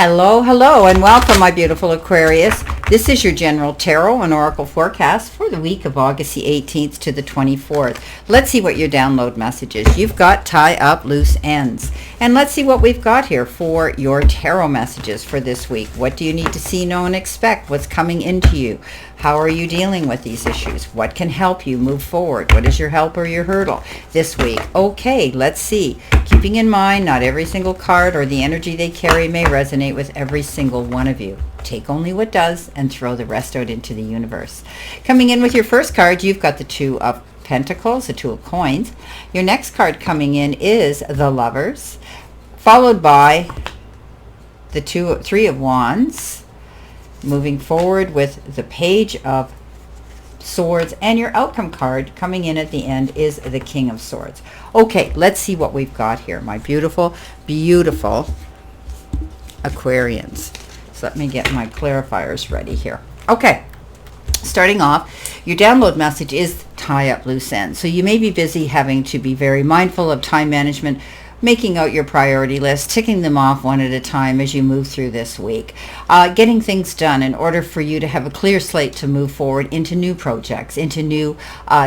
Hello, hello, and welcome, my beautiful Aquarius. This is your general tarot and oracle forecast for the week of August the 18th to the 24th. Let's see what your download message is. You've got tie up loose ends. And let's see what we've got here for your tarot messages for this week. What do you need to see, know, and expect? What's coming into you? How are you dealing with these issues? What can help you move forward? What is your help or your hurdle this week? Okay, let's see. Keeping in mind, not every single card or the energy they carry may resonate with every single one of you. Take only what does and throw the rest out into the universe. Coming in with your first card, you've got the Two of Pentacles, the Two of Coins. Your next card coming in is the Lovers, followed by the Three of Wands. Moving forward with the Page of Swords, and your outcome card coming in at the end is the King of Swords. Okay, let's see what we've got here, my beautiful, beautiful Aquarians. So let me get my clarifiers ready here. Okay, starting off, your download message is tie up loose ends. So you may be busy having to be very mindful of time management, making out your priority list, ticking them off one at a time as you move through this week, getting things done in order for you to have a clear slate to move forward into new projects, into new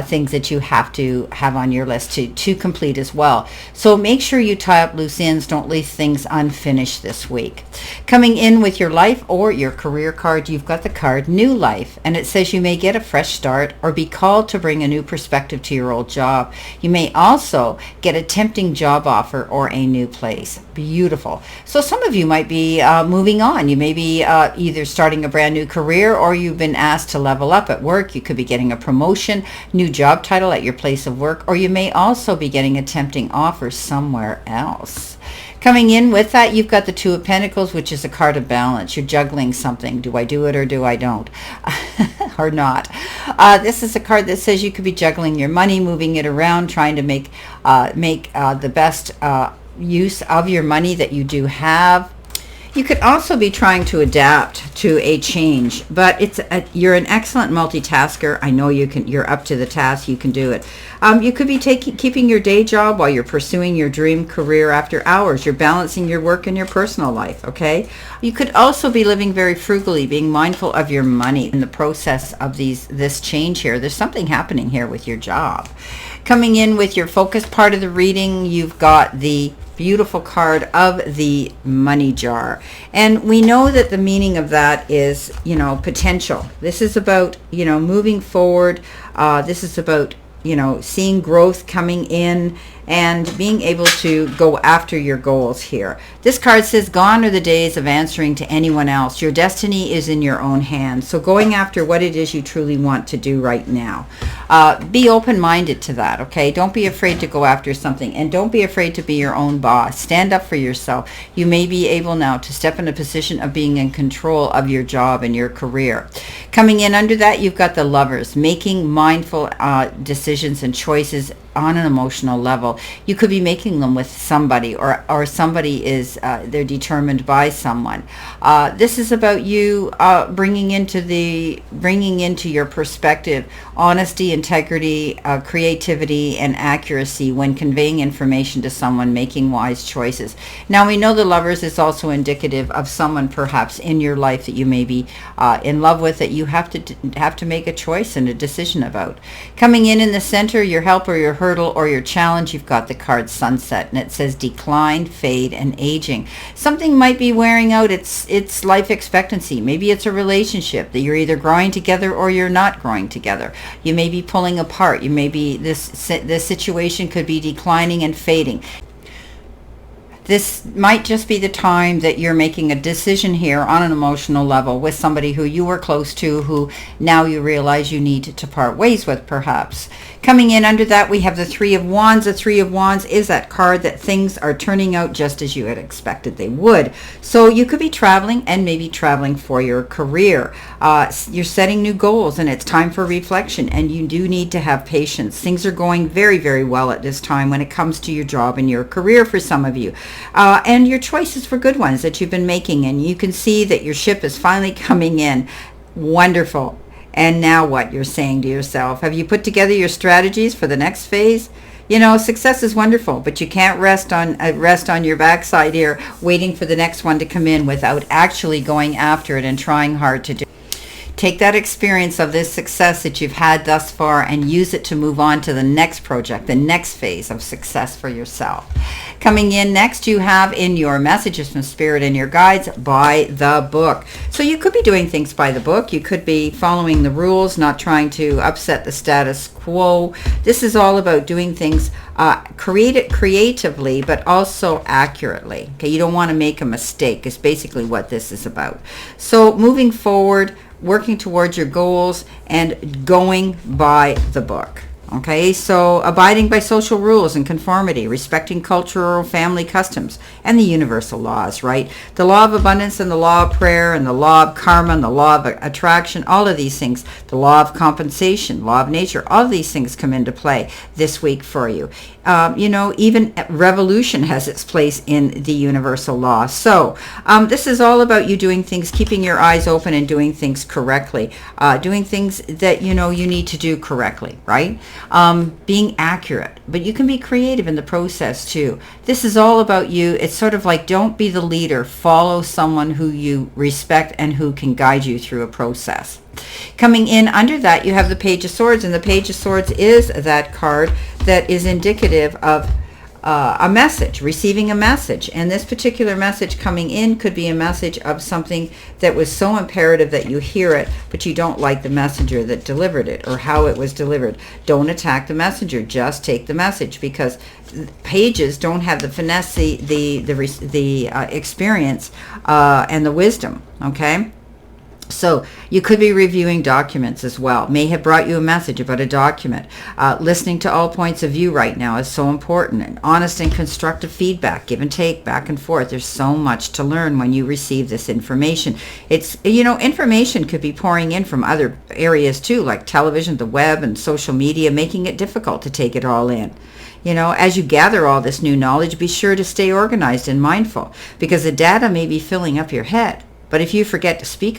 things that you have to have on your list to complete as well. So make sure you tie up loose ends, don't leave things unfinished this week. Coming in with your life or your career card, you've got the card New Life, and it says you may get a fresh start or be called to bring a new perspective to your old job. You may also get a tempting job offer or a new place. Beautiful. So some of you might be moving on. You may be either starting a brand new career, or you've been asked to level up at work. You could be getting a promotion, new job title at your place of work, or you may also be getting a tempting offer somewhere else. Coming in with that, you've got the Two of Pentacles, which is a card of balance. You're juggling something. Do I do it or do I don't? Or not? This is a card that says you could be juggling your money, moving it around, trying to make the best use of your money that you do have. You could also be trying to adapt to a change, but you're an excellent multitasker. I know you can. You're up to the task. You can do it. You could be keeping your day job while you're pursuing your dream career after hours. You're balancing your work and your personal life. Okay. You could also be living very frugally, being mindful of your money in the process of this change here. There's something happening here with your job. Coming in with your focus part of the reading, you've got the beautiful card of the money jar, and we know that the meaning of that is, potential. This is about, moving forward. This is about, seeing growth coming in and being able to go after your goals here. This card says, gone are the days of answering to anyone else. Your destiny is in your own hands. So going after what it is you truly want to do right now. Be open-minded to that, okay? Don't be afraid to go after something, and don't be afraid to be your own boss. Stand up for yourself. You may be able now to step in a position of being in control of your job and your career. Coming in under that, you've got the Lovers, making mindful decisions and choices on an emotional level. You could be making them with somebody, or somebody is they're determined by someone. This is about you bringing into your perspective honesty, integrity, creativity, and accuracy when conveying information to someone, making wise choices. Now we know the Lovers is also indicative of someone perhaps in your life that you may be in love with, that you have to make a choice and a decision about. Coming in the center, your help or your hurdle or your challenge, you've got the card Sunset, and it says decline, fade, and aging. Something might be wearing out its life expectancy. Maybe it's a relationship that you're either growing together or you're not growing together. You may be pulling apart. You may be this situation could be declining and fading. This might just be the time that you're making a decision here on an emotional level with somebody who you were close to, who now you realize you need to part ways with, perhaps. Coming in under that, we have the Three of Wands. The Three of Wands is that card that things are turning out just as you had expected they would. So you could be traveling, and maybe traveling for your career. You're setting new goals, and it's time for reflection, and you do need to have patience. Things are going very, very well at this time when it comes to your job and your career for some of you. And your choices were good ones that you've been making, and you can see that your ship is finally coming in. Wonderful. And now what? You're saying to yourself, have you put together your strategies for the next phase? You know, success is wonderful, but you can't rest on your backside here waiting for the next one to come in without actually going after it and trying hard to do. Take that experience of this success that you've had thus far and use it to move on to the next project, the next phase of success for yourself. Coming in next, you have in your messages from Spirit and your guides, by the book. So you could be doing things by the book. You could be following the rules, not trying to upset the status quo. This is all about doing things creatively, but also accurately. Okay, you don't want to make a mistake is basically what this is about. So moving forward, working towards your goals and going by the book. Okay, so abiding by social rules and conformity, respecting cultural family customs and the universal laws, right? The law of abundance and the law of prayer and the law of karma and the law of attraction, all of these things, the law of compensation, law of nature, all of these things come into play this week for you. You know, even revolution has its place in the universal law. So this is all about you doing things, keeping your eyes open and doing things correctly, doing things that you know you need to do correctly, right? Being accurate, but you can be creative in the process too. This is all about you. It's sort of like, don't be the leader, follow someone who you respect and who can guide you through a process. Coming in under that, you have the Page of Swords, and the Page of Swords is that card that is indicative of a message, receiving a message. And this particular message coming in could be a message of something that was so imperative that you hear it, but you don't like the messenger that delivered it or how it was delivered. Don't attack the messenger, just take the message, because pages don't have the finesse, the experience and the wisdom, okay? So you could be reviewing documents as well. May have brought you a message about a document. Listening to all points of view right now is so important. And honest and constructive feedback, give and take, back and forth. There's so much to learn when you receive this information. It's, you know, information could be pouring in from other areas too, like television, the web, and social media, making it difficult to take it all in. You know, as you gather all this new knowledge, be sure to stay organized and mindful, because the data may be filling up your head. But if you forget to speak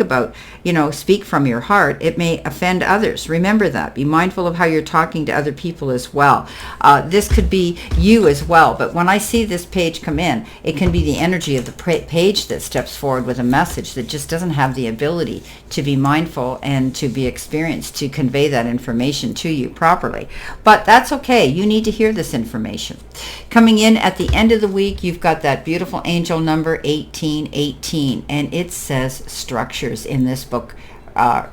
from your heart, it may offend others. Remember that. Be mindful of how you're talking to other people as well. This could be you as well. But when I see this page come in, it can be the energy of the page that steps forward with a message that just doesn't have the ability to be mindful and to be experienced to convey that information to you properly. But that's okay. You need to hear this information. Coming in at the end of the week, you've got that beautiful angel number 1818, and it's says structures in this book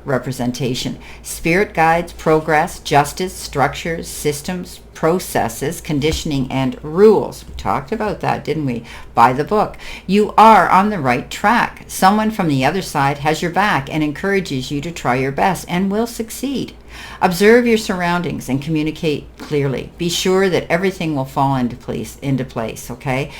representation. Spirit guides, progress, justice, structures, systems, processes, conditioning, and rules. We talked about that, didn't we? By the book. You are on the right track. Someone from the other side has your back and encourages you to try your best and will succeed. Observe your surroundings and communicate clearly. Be sure that everything will fall into place, okay?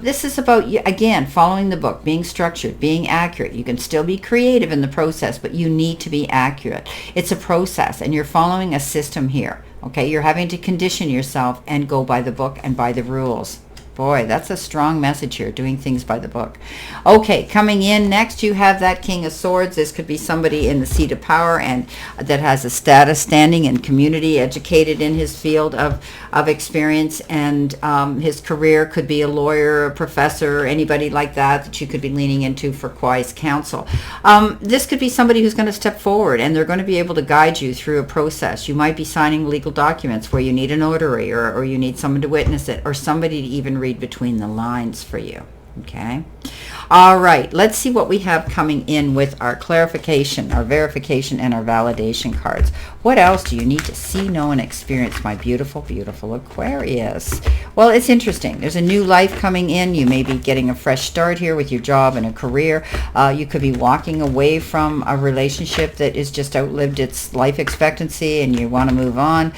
This is about, again, following the book, being structured, being accurate. You can still be creative in the process, but you need to be accurate. It's a process, and you're following a system here, okay? You're having to condition yourself and go by the book and by the rules. Boy, that's a strong message here, doing things by the book. Okay, coming in next, you have that King of Swords. This could be somebody in the seat of power and that has a status, standing in community, educated in his field of experience, and his career could be a lawyer, a professor, anybody like that you could be leaning into for wise counsel. This could be somebody who's going to step forward, and they're going to be able to guide you through a process. You might be signing legal documents where you need a notary, or you need someone to witness it, or somebody to even read between the lines for you. Okay. All right. Let's see what we have coming in with our clarification, our verification, and our validation cards. What else do you need to see, know, and experience, my beautiful, beautiful Aquarius? Well, it's interesting. There's a new life coming in. You may be getting a fresh start here with your job and a career. You could be walking away from a relationship that has just outlived its life expectancy and you want to move on.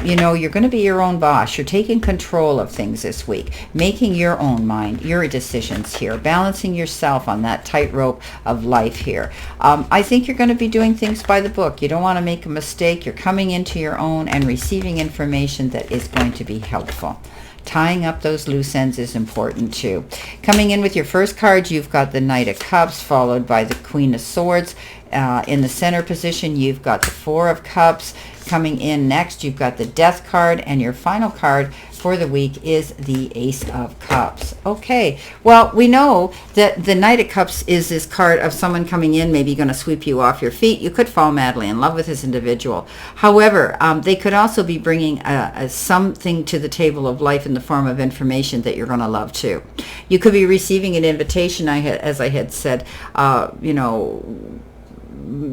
You know, you're going to be your own boss. You're taking control of things this week, making your own mind, your decisions here, balancing yourself on that tightrope of life here. I think you're going to be doing things by the book. You don't want to make a mistake. You're coming into your own and receiving information that is going to be helpful. Tying up those loose ends is important too. Coming in with your first card, you've got the Knight of Cups, followed by the Queen of Swords. In the center position, you've got the Four of Cups. Coming in next, you've got the Death card, and your final card for the week is the Ace of Cups. Okay, well, we know that the Knight of Cups is this card of someone coming in, maybe going to sweep you off your feet. You could fall madly in love with this individual. However, they could also be bringing something to the table of life in the form of information that you're going to love too. You could be receiving an invitation, as I had said,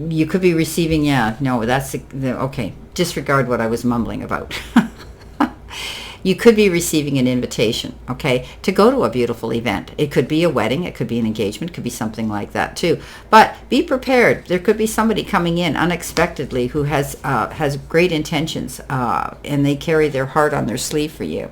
you could be receiving, okay, disregard what I was mumbling about. You could be receiving an invitation, okay, to go to a beautiful event. It could be a wedding, it could be an engagement, it could be something like that too. But be prepared. There could be somebody coming in unexpectedly who has great intentions, and they carry their heart on their sleeve for you.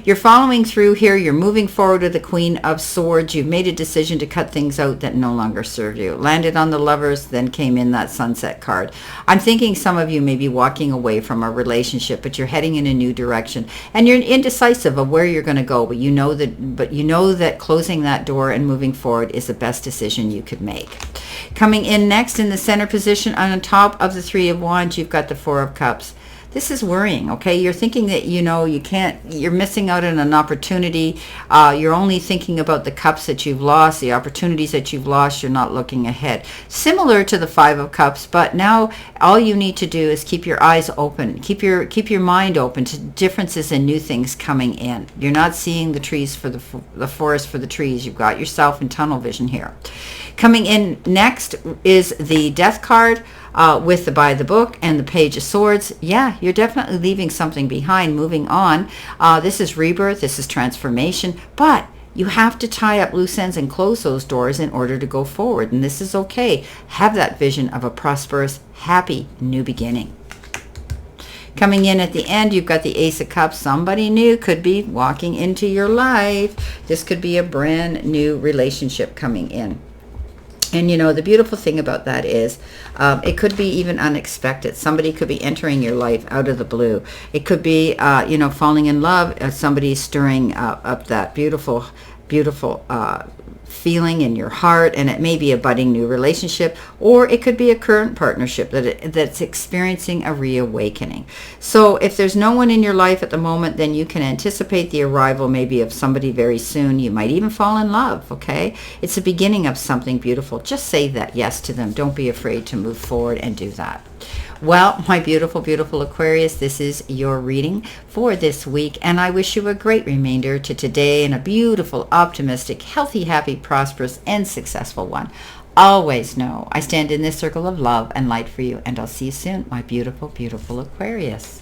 You're following through here. You're moving forward with the Queen of Swords. You've made a decision to cut things out that no longer serve you. Landed on the Lovers, then came in that Sunset card. I'm thinking some of you may be walking away from a relationship, but you're heading in a new direction. And you're indecisive of where you're going to go, but you know that closing that door and moving forward is the best decision you could make. Coming in next in the center position on top of the Three of Wands, you've got the Four of Cups. This is worrying, okay? You're thinking that, you're missing out on an opportunity. You're only thinking about the cups that you've lost, the opportunities that you've lost. You're not looking ahead. Similar to the Five of Cups, but now all you need to do is keep your eyes open. Keep your mind open to differences and new things coming in. You're not seeing the trees for the forest for the trees. You've got yourself in tunnel vision here. Coming in next is the Death card. With the By the Book and the Page of Swords. Yeah, you're definitely leaving something behind, moving on. This is rebirth, this is transformation, but you have to tie up loose ends and close those doors in order to go forward, and this is okay. Have that vision of a prosperous, happy new beginning. Coming in at the end, you've got the Ace of Cups. Somebody new could be walking into your life. This could be a brand new relationship coming in. And the beautiful thing about that is it could be even unexpected. Somebody could be entering your life out of the blue. It could be, falling in love. Somebody stirring up that beautiful feeling in your heart, and it may be a budding new relationship, or it could be a current partnership that's experiencing a reawakening. So if there's no one in your life at the moment, then you can anticipate the arrival maybe of somebody very soon. You might even fall in love, okay? It's the beginning of something beautiful. Just say that yes to them. Don't be afraid to move forward and do that. Well, my beautiful, beautiful Aquarius, this is your reading for this week, and I wish you a great remainder to today and a beautiful, optimistic, healthy, happy, prosperous, and successful one. Always know I stand in this circle of love and light for you, and I'll see you soon, my beautiful, beautiful Aquarius.